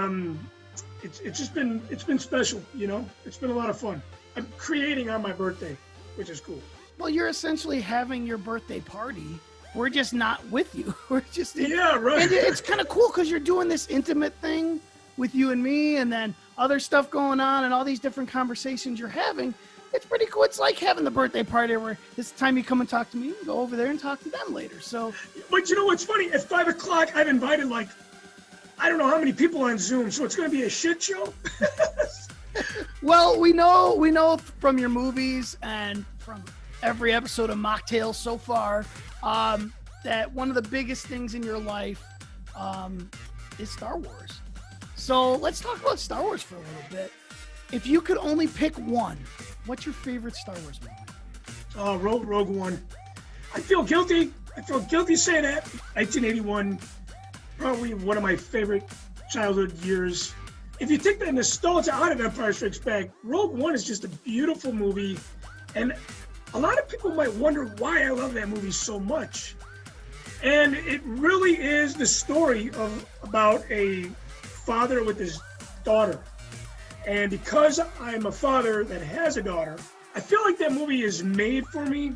it's been special. You know, it's been a lot of fun. I'm creating on my birthday, which is cool. Well, you're essentially having your birthday party. We're just not with you. We're just Yeah, right. And it's kind of cool because you're doing this intimate thing with you and me, and then other stuff going on, and all these different conversations you're having. It's pretty cool. It's like having the birthday party where this time you come and talk to me, and go over there and talk to them later. So, But you know what's funny? At 5 o'clock, I've invited like I don't know how many people on Zoom, so it's going to be a shit show. well, we know from your movies and from every episode of Machtails so far that one of the biggest things in your life is Star Wars. So let's talk about Star Wars for a little bit. If you could only pick one, what's your favorite Star Wars movie? Rogue One. I feel guilty saying that. 1981, probably one of my favorite childhood years. If you take the nostalgia out of Empire Strikes Back, Rogue One is just a beautiful movie. And a lot of people might wonder why I love that movie so much. And it really is the story about a father with his daughter. And because I'm a father that has a daughter, I feel like that movie is made for me.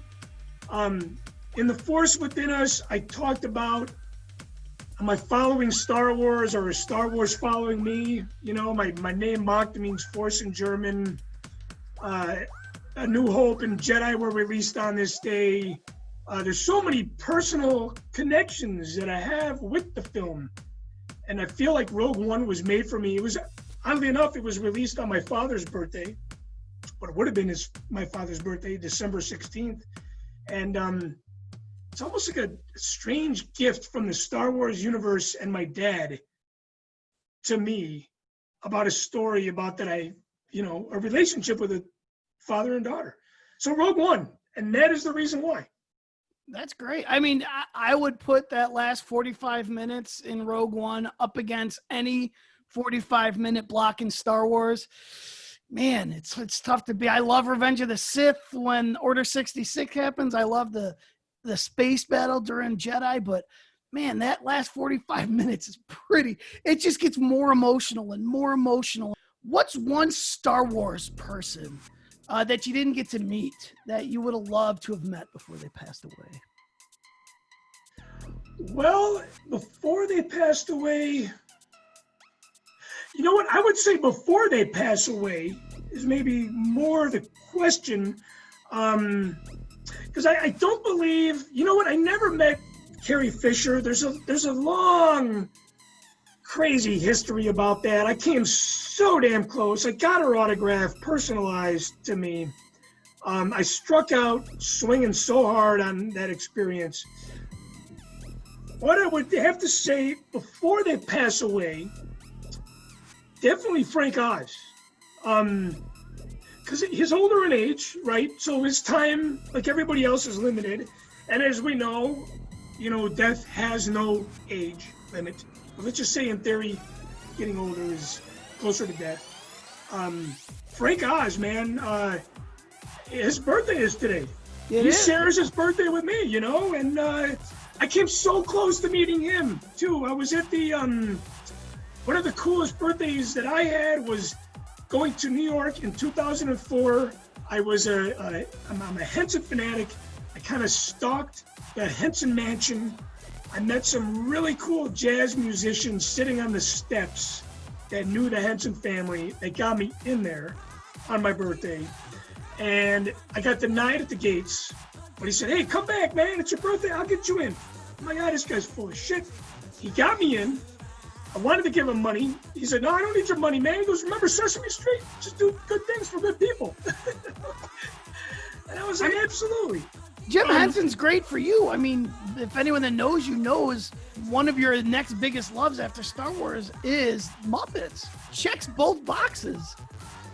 In The Force Within Us, I talked about am I following Star Wars or is Star Wars following me? You know, my name Macht means force in German. A New Hope and Jedi were released on this day. There's so many personal connections that I have with the film. And I feel like Rogue One was made for me. It was, oddly enough, it was released on my father's birthday, but it would have been my father's birthday, December 16th. And it's almost like a strange gift from the Star Wars universe and my dad to me about a story about that a relationship with a father and daughter. So Rogue One, and that is the reason why. That's great. I mean, I would put that last 45 minutes in Rogue One up against any 45-minute block in Star Wars. Man, it's tough to be. I love Revenge of the Sith when Order 66 happens. I love the space battle during Jedi, but man, that last 45 minutes is pretty. It just gets more emotional and more emotional. What's one Star Wars person that you didn't get to meet that you would have loved to have met before they passed away? Well, before they passed away, you know what? I would say before they pass away is maybe more the question. Because I don't believe, you know what? I never met Carrie Fisher. There's a long, crazy history about that. I came so damn close. I got her autograph personalized to me. I struck out swinging so hard on that experience. What I would have to say before they pass away, definitely Frank Oz. Because he's older in age, right? So his time, like everybody else, is limited. And as we know, death has no age limit. But let's just say in theory, getting older is closer to death. Frank Oz, man, his birthday is today. He shares his birthday with me, and I came so close to meeting him, too. I was at the, one of the coolest birthdays that I had was going to New York in 2004. I'm a Henson fanatic. I kind of stalked the Henson Mansion. I met some really cool jazz musicians sitting on the steps that knew the Henson family. They got me in there on my birthday. And I got denied at the gates. But he said, hey, come back, man. It's your birthday. I'll get you in. Oh, my God, this guy's full of shit. He got me in. I wanted to give him money. He said, no, I don't need your money, man. He goes, remember Sesame Street? Just do good things for good people. And I was like, absolutely. Jim Henson's great for you. I mean, if anyone that knows you knows one of your next biggest loves after Star Wars is Muppets. Checks both boxes.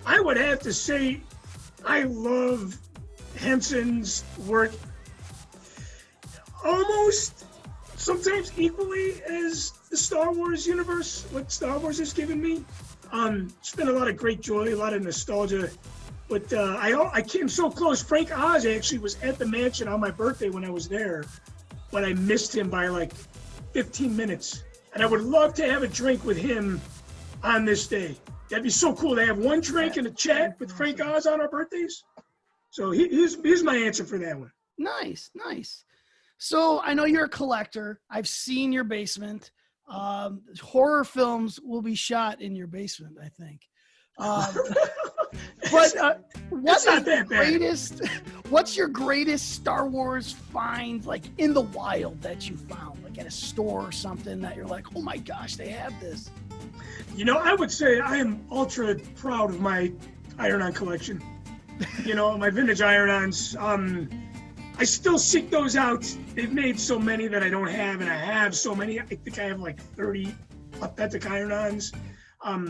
I would have to say I love Henson's work almost sometimes equally as the Star Wars universe, what Star Wars has given me. It's been a lot of great joy, a lot of nostalgia. But I came so close. Frank Oz actually was at the mansion on my birthday when I was there, but I missed him by like 15 minutes. and I would love to have a drink with him on this day. That'd be so cool to have one drink and a chat with Frank Oz on our birthdays. So here's my answer for that one. Nice. So I know you're a collector. I've seen your basement. Horror films will be shot in your basement, I think. But what's your greatest Star Wars find, like in the wild, that you found, like at a store or something that you're like, oh my gosh, they have this? You know, I would say I am ultra proud of my iron-on collection. You know, my vintage iron-ons. I still seek those out. They've made so many that I don't have, and I have so many. I think I have like 30 authentic iron-ons.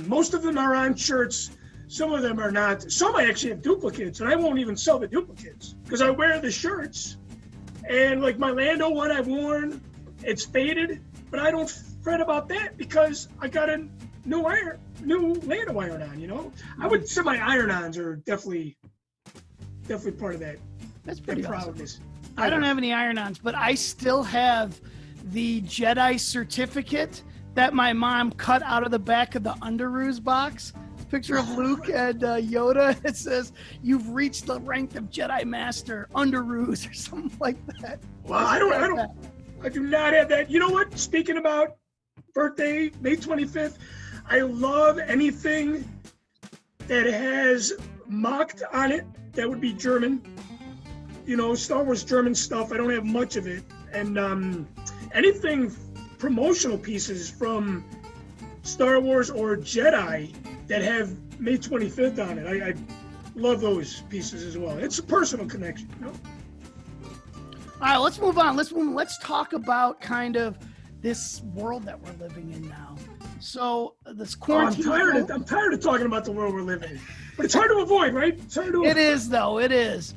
Most of them are on shirts. Some of them are not. Some I actually have duplicates, and I won't even sell the duplicates because I wear the shirts. And like my Lando one I've worn, it's faded, but I don't fret about that because I got a new Lando iron-on, you know? I would say my iron-ons are definitely part of that. That's pretty awesome. I don't have any iron-ons, but I still have the Jedi certificate that my mom cut out of the back of the Underoos box. Picture of Luke and Yoda. It says, "You've reached the rank of Jedi Master, Underoos," or something like that. Well, I do not have that. You know what? Speaking about birthday, May 25th, I love anything that has Macht on it. That would be German. You know, Star Wars German stuff. I don't have much of it. And anything promotional pieces from Star Wars or Jedi that have May 25th on it. I love those pieces as well. It's a personal connection, you know? All right, let's move on. Let's talk about kind of this world that we're living in now. So this quarantine. I'm tired of talking about the world we're living in. But it's hard to avoid, right? It is, though. It is.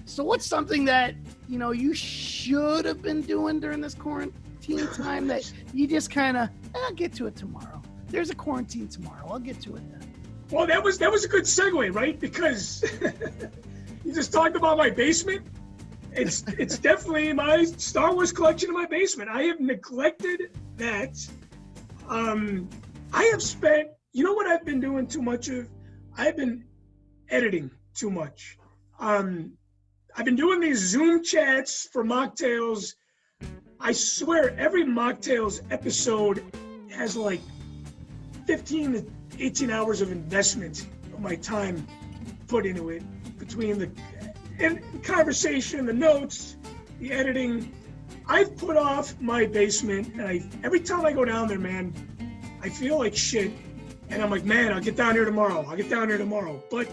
So what's something that, you know, you should have been doing during this quarantine time that you just kind of, I'll get to it tomorrow. There's a quarantine tomorrow. I'll get to it then. Well, that was a good segue, right? Because you just talked about my basement. It's definitely my Star Wars collection in my basement. I have neglected that. I have spent, you know what I've been doing too much of? I've been editing too much. I've been doing these Zoom chats for Machtails. I swear every Machtails episode has like 15 to 18 hours of investment of my time put into it, between the conversation, the notes, the editing. I've put off my basement, and every time I go down there, man, I feel like shit. And I'm like, man, I'll get down here tomorrow. But,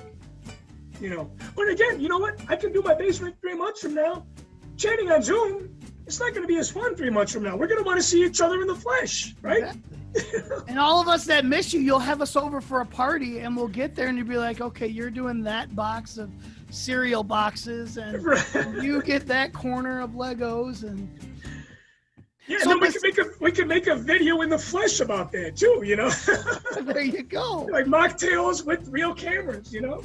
you know, but again, you know what? I can do my basement 3 months from now. Chatting on Zoom, it's not going to be as fun 3 months from now. We're going to want to see each other in the flesh, right? Exactly. And all of us that miss you, you'll have us over for a party, and we'll get there, and you'll be like, okay, you're doing that box of cereal boxes, and you get that corner of Legos, and yeah, so we can make a video in the flesh about that too, you know. There you go. Like Machtails with real cameras, you know.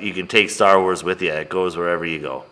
You can take Star Wars with you. It goes wherever you go.